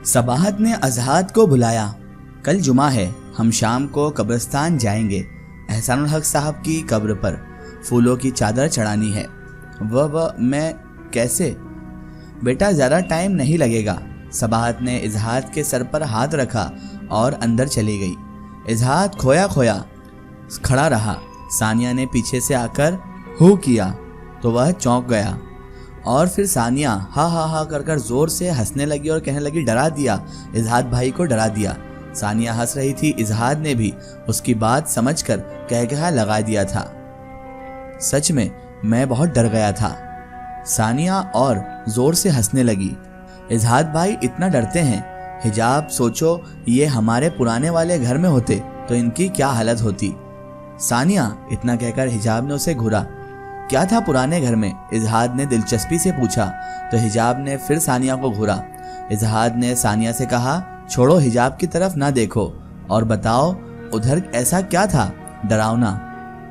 सबाहत ने अजहाद को बुलाया। कल जुमा है, हम शाम को कब्रिस्तान जाएंगे। एहसानुल हक साहब की कब्र पर फूलों की चादर चढ़ानी है। वह मैं कैसे? बेटा ज़्यादा टाइम नहीं लगेगा। सबाहत ने इजहाद के सर पर हाथ रखा और अंदर चली गई। इजहाद खोया खोया खड़ा रहा। सानिया ने पीछे से आकर हू किया तो वह चौंक गया और फिर सानिया हा हा हा कर कर जोर से हंसने लगी और कहने लगी, डरा दिया, इजहाद भाई को डरा दिया। सानिया हंस रही थी। इजहाद ने भी उसकी बात समझकर कह लगा दिया था, सच में मैं बहुत डर गया था। सानिया और जोर से हंसने लगी। इजहाद भाई इतना डरते हैं, हिजाब सोचो ये हमारे पुराने वाले घर में होते तो इनकी क्या हालत होती। सानिया इतना कहकर हिजाब ने उसे घूरा। क्या था पुराने घर में? इजहाद ने दिलचस्पी से पूछा तो हिजाब ने फिर सानिया को घूरा। इजहाद ने सानिया से कहा, छोड़ो, हिजाब की तरफ ना देखो और बताओ उधर ऐसा क्या था डरावना।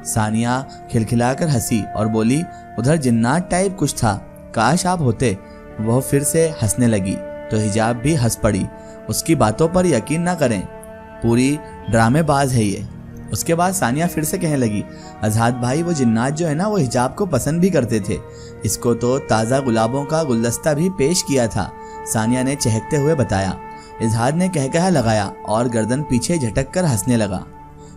सानिया खिलखिलाकर हंसी और बोली, उधर जिन्नात टाइप कुछ था, काश आप होते। वह फिर से हंसने लगी तो हिजाब भी हंस पड़ी। उसकी बातों पर यकीन ना करें, पूरी ड्रामेबाज है ये। उसके बाद सानिया फिर से कहने लगी, अजहाद भाई वो जिन्नात जो है ना, वो हिजाब को पसंद भी करते थे। इसको तो ताज़ा गुलाबों का गुलदस्ता भी पेश किया था, सानिया ने चहकते हुए बताया। इजहाद ने कह लगाया और गर्दन पीछे झटक कर हंसने लगा।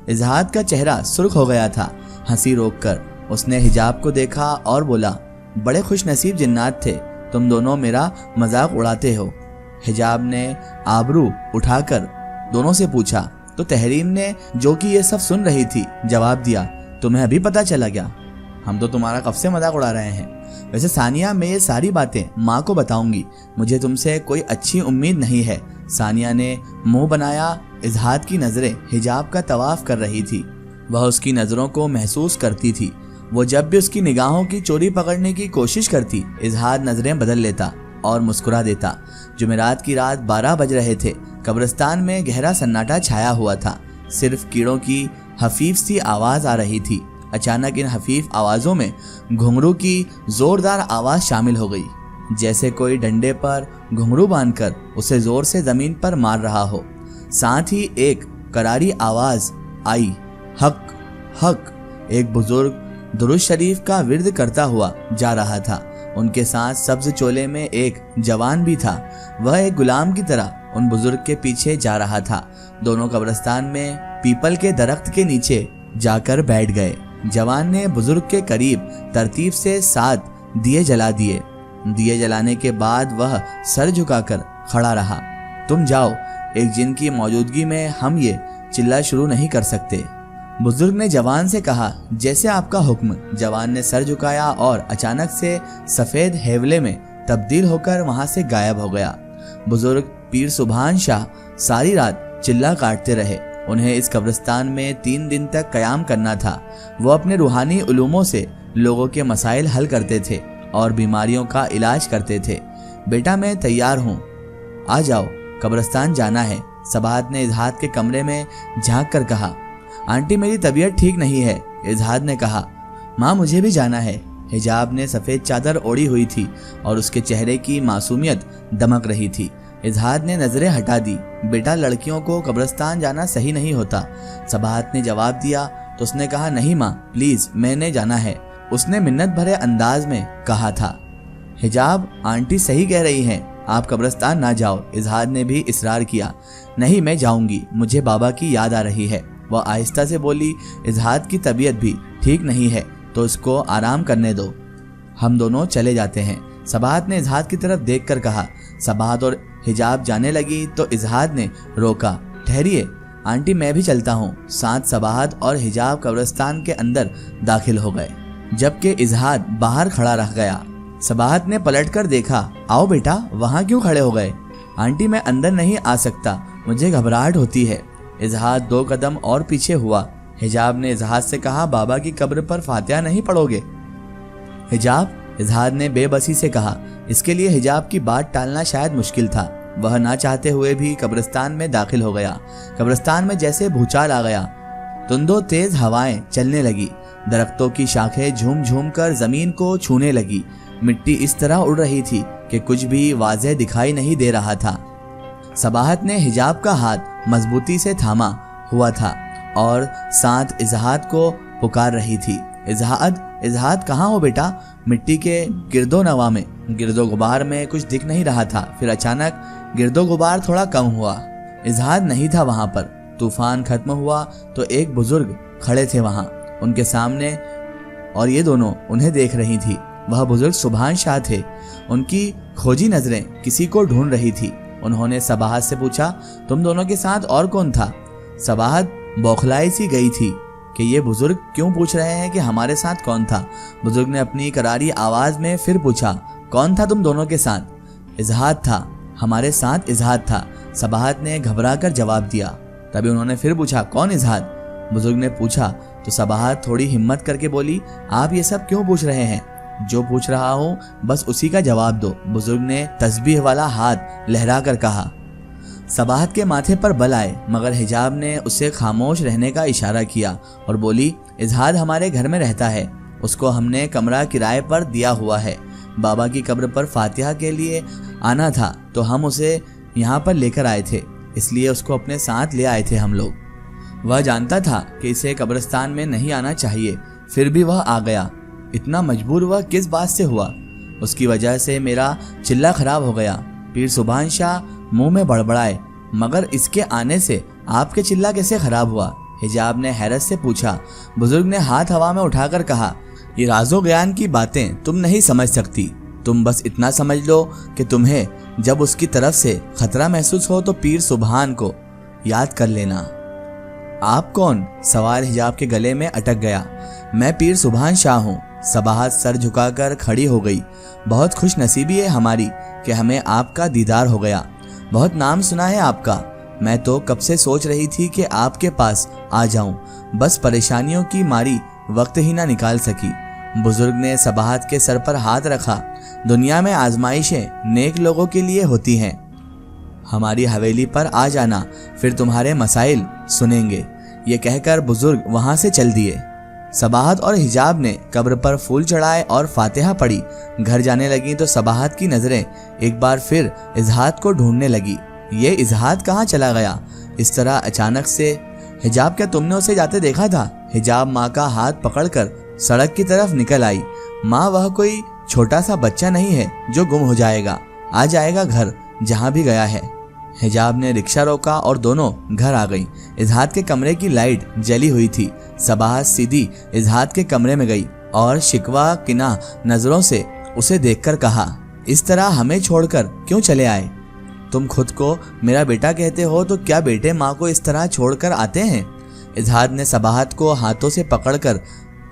इजहाद का चेहरा सुर्ख हो गया था। हंसी रोककर उसने हिजाब को देखा और बोला, बड़े खुश नसीब जिन्नात थे, तुम दोनों मेरा मजाक उड़ाते हो। हिजाब ने आबरू उठाकर दोनों से पूछा तो तहरीम ने, जो कि ये सब सुन रही थी, जवाब दिया, तुम्हें अभी पता चला क्या? हम तो तुम्हारा कब से मजाक उड़ा रहे हैं। वैसे सानिया, मैं ये सारी बातें माँ को बताऊंगी, मुझे तुमसे कोई अच्छी उम्मीद नहीं है। सानिया ने मुंह बनाया। इजहाद की नजरें हिजाब का तवाफ कर रही थी। वह उसकी नजरों को महसूस करती थी। वो जब भी उसकी निगाहों की चोरी पकड़ने की कोशिश करती, इजहाद नजरें बदल लेता और मुस्कुरा देता। जुमेरात की रात 12 बज रहे थे। कब्रिस्तान में गहरा सन्नाटा छाया हुआ था। सिर्फ कीड़ों की हफीफ सी आवाज आ रही थी। अचानक इन हफीफ आवाजों में घुंघरू की जोरदार आवाज शामिल हो गई, जैसे कोई डंडे पर घुंघरू बांधकर उसे जोर से जमीन पर मार रहा हो। साथ ही एक करारी आवाज आई, हक हक। एक बुजुर्ग दुरूद शरीफ का विर्द करता हुआ जा रहा था। उनके साथ सब्ज चोले में एक जवान भी था। वह एक गुलाम की तरह उन बुजुर्ग के पीछे जा रहा था। दोनों कब्रिस्तान में पीपल के दरख्त के नीचे जाकर बैठ गए। जवान ने बुजुर्ग के करीब तरतीब से 7 दिए जला दिए। दिए जलाने के बाद वह सर झुकाकर खड़ा रहा। तुम जाओ, एक जिन की मौजूदगी में हम ये चिल्ला शुरू नहीं कर सकते। बुजुर्ग ने जवान से कहा, जैसे आपका हुक्म। जवान ने सर झुकाया और अचानक से सफेद हेवले में तब्दील होकर वहां से गायब हो गया। बुजुर्ग पीर सुभान शाह सारी रात चिल्ला काटते रहे। उन्हें इस कब्रिस्तान में 3 दिन तक कयाम करना था। वो अपने रूहानी उलूमों से लोगों के मसाइल हल करते थे और बीमारियों का इलाज करते थे। बेटा मैं तैयार हूँ, आ जाओ, कब्रिस्तान जाना है। सबाहत ने इजहाद के कमरे में झांक कर कहा, आंटी मेरी तबीयत ठीक नहीं है। इजहाद ने कहा, माँ मुझे भी जाना है। हिजाब ने सफ़ेद चादर ओढ़ी हुई थी और उसके चेहरे की मासूमियत दमक रही थी। इजहाद ने नजरें हटा दी। बेटा लड़कियों को कब्रिस्तान जाना सही नहीं होता। सबाहत ने जवाब दिया तो उसने कहा, नहीं माँ प्लीज, मैंने जाना है। उसने मिन्नत भरे अंदाज में कहा था। हिजाब आंटी सही कह रही हैं, आप कब्रिस्तान ना जाओ। इजहाद ने भी इसरार किया, नहीं मैं जाऊंगी, मुझे बाबा की याद आ रही है। वह आहिस्ता से बोली, इजहाद की तबीयत भी ठीक नहीं है तो इसको आराम करने दो, हम दोनों चले जाते हैं। सबाहत ने इजहाद की तरफ देखकर कहा। सबाहत और हिजाब जाने लगी तो इजहाद ने रोका, ठहरिए आंटी, मैं भी चलता हूँ। साथ सबाहत और हिजाब कब्रिस्तान के अंदर दाखिल हो गए, जबकि इजहाद बाहर खड़ा रह गया। सबाहत ने पलटकर देखा, आओ बेटा, वहाँ क्यों खड़े हो गए? आंटी मैं अंदर नहीं आ सकता, मुझे घबराहट होती है। इजहाद 2 कदम और पीछे हुआ। हिजाब ने इजहाद से कहा, बाबा की कब्र पर फातिहा नहीं पढ़ोगे? हिजाब, इजहाद ने बेबसी से कहा। इसके लिए हिजाब की बात टालना शायद मुश्किल था। वह ना चाहते हुए भी कब्रिस्तान में दाखिल हो गया। कब्रिस्तान में जैसे भूचाल आ गया। तुंदो तेज हवाएं चलने लगी। दरख्तों की शाखें झूम झूम कर जमीन को छूने लगी। मिट्टी इस तरह उड़ रही थी कि कुछ भी वाज़ेह दिखाई नहीं दे रहा था। सबाहत ने हिजाब का हाथ मजबूती से थामा हुआ था और साथ इजहाद को पुकार रही थी। इजहाद कहाँ हो बेटा? मिट्टी के गिरदो नवा में, गिरदो गुबार में कुछ दिख नहीं रहा था। फिर अचानक गिरदो गुबार थोड़ा कम हुआ। इजहाद नहीं था वहां पर। तूफान खत्म हुआ तो एक बुजुर्ग खड़े थे वहां उनके सामने और ये दोनों उन्हें देख रही थी। वह बुजुर्ग सुभान शाह थे। उनकी खोजी नजरें किसी को ढूंढ रही थी। उन्होंने सबाहत से पूछा, तुम दोनों के साथ और कौन था? सबाहत बौखलाई सी गई थी कि ये बुजुर्ग क्यों पूछ रहे हैं कि हमारे साथ कौन था। बुजुर्ग ने अपनी करारी आवाज में फिर पूछा, कौन था तुम दोनों के साथ? इजहाद था, हमारे साथ इजहाद था। सबाहत ने घबराकर जवाब दिया। तभी उन्होंने फिर पूछा, कौन इजहाद? बुजुर्ग ने पूछा तो सबाहत थोड़ी हिम्मत करके बोली, आप ये सब क्यों पूछ रहे हैं? जो पूछ रहा हूँ बस उसी का जवाब दो। बुजुर्ग ने तस्बीह वाला हाथ लहरा कर कहा। सबाहत के माथे पर बल आए मगर हिजाब ने उसे खामोश रहने का इशारा किया और बोली, इजहाद हमारे घर में रहता है। उसको हमने कमरा किराए पर दिया हुआ है। बाबा की कब्र पर फातिहा के लिए आना था तो हम उसे यहाँ पर लेकर आए थे, इसलिए उसको अपने साथ ले आए थे हम लोग। वह जानता था कि इसे कब्रिस्तान में नहीं आना चाहिए, फिर भी वह आ गया। इतना मजबूर वह किस बात से हुआ? उसकी वजह से मेरा चिल्ला खराब हो गया। पीर सुभान शाह मुंह में बड़बड़ाए, मगर इसके आने से आपके चिल्ला कैसे खराब हुआ? हिजाब ने हैरत से पूछा। बुजुर्ग ने हाथ हवा में उठाकर कहा, ये राजो ज्ञान की बातें तुम नहीं समझ सकती। तुम बस इतना समझ लो कि तुम्हें जब उसकी तरफ से खतरा महसूस हो तो पीर सुभान को याद कर लेना। आप कौन? सवाल हिजाब के गले में अटक गया। मैं पीर सुभान शाह हूँ। सबाहत सर झुकाकर खड़ी हो गई। बहुत खुश नसीबी है हमारी कि हमें आपका दीदार हो गया। बहुत नाम सुना है आपका। मैं तो कब से सोच रही थी कि आपके पास आ जाऊं, बस परेशानियों की मारी वक्त ही ना निकाल सकी। बुजुर्ग ने सबाहत के सर पर हाथ रखा। दुनिया में आजमाइशें नेक लोगों के लिए होती हैं। हमारी हवेली पर आ जाना, फिर तुम्हारे मसाइल सुनेंगे। ये कहकर बुजुर्ग वहां से चल दिए। सबाहत और हिजाब ने कब्र पर फूल चढ़ाए और फातिहा पढ़ी। घर जाने लगी तो सबाहत की नजरें एक बार फिर इजहाद को ढूंढने लगी। ये इजहाद कहाँ चला गया इस तरह अचानक से? हिजाब, क्या तुमने उसे जाते देखा था? हिजाब माँ का हाथ पकड़कर सड़क की तरफ निकल आई। माँ, वह कोई छोटा सा बच्चा नहीं है जो गुम हो जाएगा, आ जाएगा घर जहाँ भी गया है। हिजाब ने रिक्शा रोका और दोनों घर आ गई। इजहाद के कमरे की लाइट जली हुई थी। सबाहत सीधी इजहाद के कमरे में गई और शिकवा किना नजरों से उसे देखकर कहा, इस तरह हमें छोड़कर क्यों चले आए? तुम खुद को मेरा बेटा कहते हो तो क्या बेटे माँ को इस तरह छोड़कर आते हैं? इजहाद ने सबाहत को हाथों से पकड़कर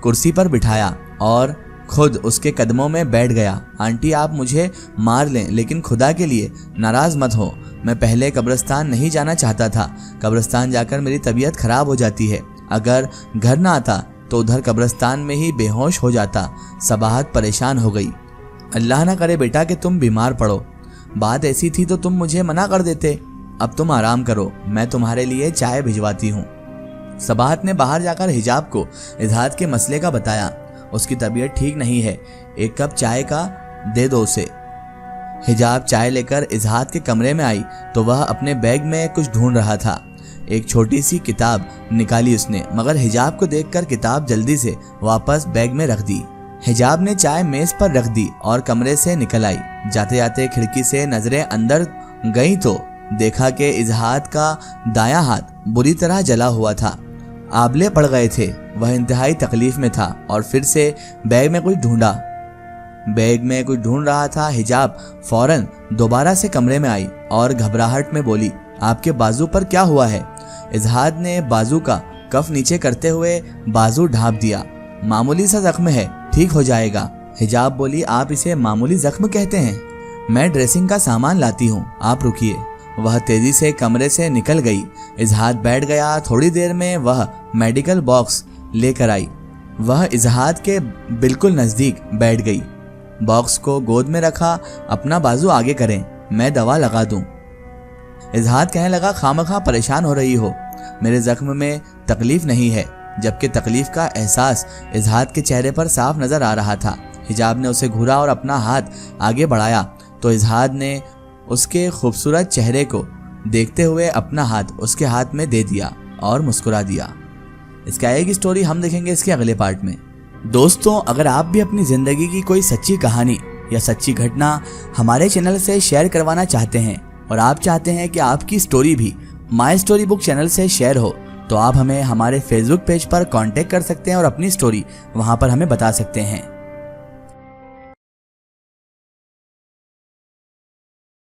कुर्सी पर बिठाया और खुद उसके कदमों में बैठ गया। आंटी, आप मुझे मार लें लेकिन खुदा के लिए नाराज मत हो। मैं पहले कब्रिस्तान नहीं जाना चाहता था। कब्रिस्तान जाकर मेरी तबीयत खराब हो जाती है। अगर घर ना आता तो उधर कब्रिस्तान में ही बेहोश हो जाता। सबाहत परेशान हो गई। अल्लाह ना करे बेटा कि तुम बीमार पड़ो। बात ऐसी थी तो तुम मुझे मना कर देते। अब तुम आराम करो, मैं तुम्हारे लिए चाय भिजवाती हूँ। सबाहत ने बाहर जाकर हिजाब को इजहाद के मसले का बताया। उसकी तबीयत ठीक नहीं है, एक कप चाय का दे दो उसे। हिजाब चाय लेकर इजहाद के कमरे में आई तो वह अपने बैग में कुछ ढूंढ रहा था। एक छोटी सी किताब निकाली उसने, मगर हिजाब को देखकर किताब जल्दी से वापस बैग में रख दी। हिजाब ने चाय मेज पर रख दी और कमरे से निकल आई। जाते जाते खिड़की से नजरें अंदर गई तो देखा कि इजहाद का दायां हाथ बुरी तरह जला हुआ था। आबले पड़ गए थे। वह इंतहाई तकलीफ में था और फिर से बैग में कुछ ढूंढा। बैग में कुछ ढूंढ रहा था। हिजाब फौरन दोबारा से कमरे में आई और घबराहट में बोली, आपके बाजू पर क्या हुआ है? इजहाद ने बाजू का कफ नीचे करते हुए बाजू ढांप दिया। मामूली सा जख्म है, ठीक हो जाएगा। हिजाब बोली, आप इसे मामूली जख्म कहते हैं? मैं ड्रेसिंग का सामान लाती हूँ, आप रुकिए। वह तेजी से कमरे से निकल गई। इजहाद बैठ गया। थोड़ी देर में वह मेडिकल बॉक्स लेकर आई। वह इजहाद के बिल्कुल नजदीक बैठ गई। बॉक्स को गोद में रखा। अपना बाजू आगे करें, मैं दवा लगा दूं। इजहाद कहने लगा, खामखा परेशान हो रही हो, मेरे जख्म में तकलीफ नहीं है। जबकि तकलीफ का एहसास इजहाद के चेहरे पर साफ नजर आ रहा था। हिजाब ने उसे घूरा और अपना हाथ आगे बढ़ाया तो इजहाद ने उसके खूबसूरत चेहरे को देखते हुए अपना हाथ उसके हाथ में दे दिया और मुस्कुरा दिया। इसकी आगे स्टोरी हम देखेंगे इसके अगले पार्ट में। दोस्तों, अगर आप भी अपनी जिंदगी की कोई सच्ची कहानी या सच्ची घटना हमारे चैनल से शेयर करवाना चाहते हैं और आप चाहते हैं कि आपकी स्टोरी भी माय स्टोरी बुक चैनल से शेयर हो, तो आप हमें हमारे फेसबुक पेज पर कांटेक्ट कर सकते हैं और अपनी स्टोरी वहां पर हमें बता सकते हैं।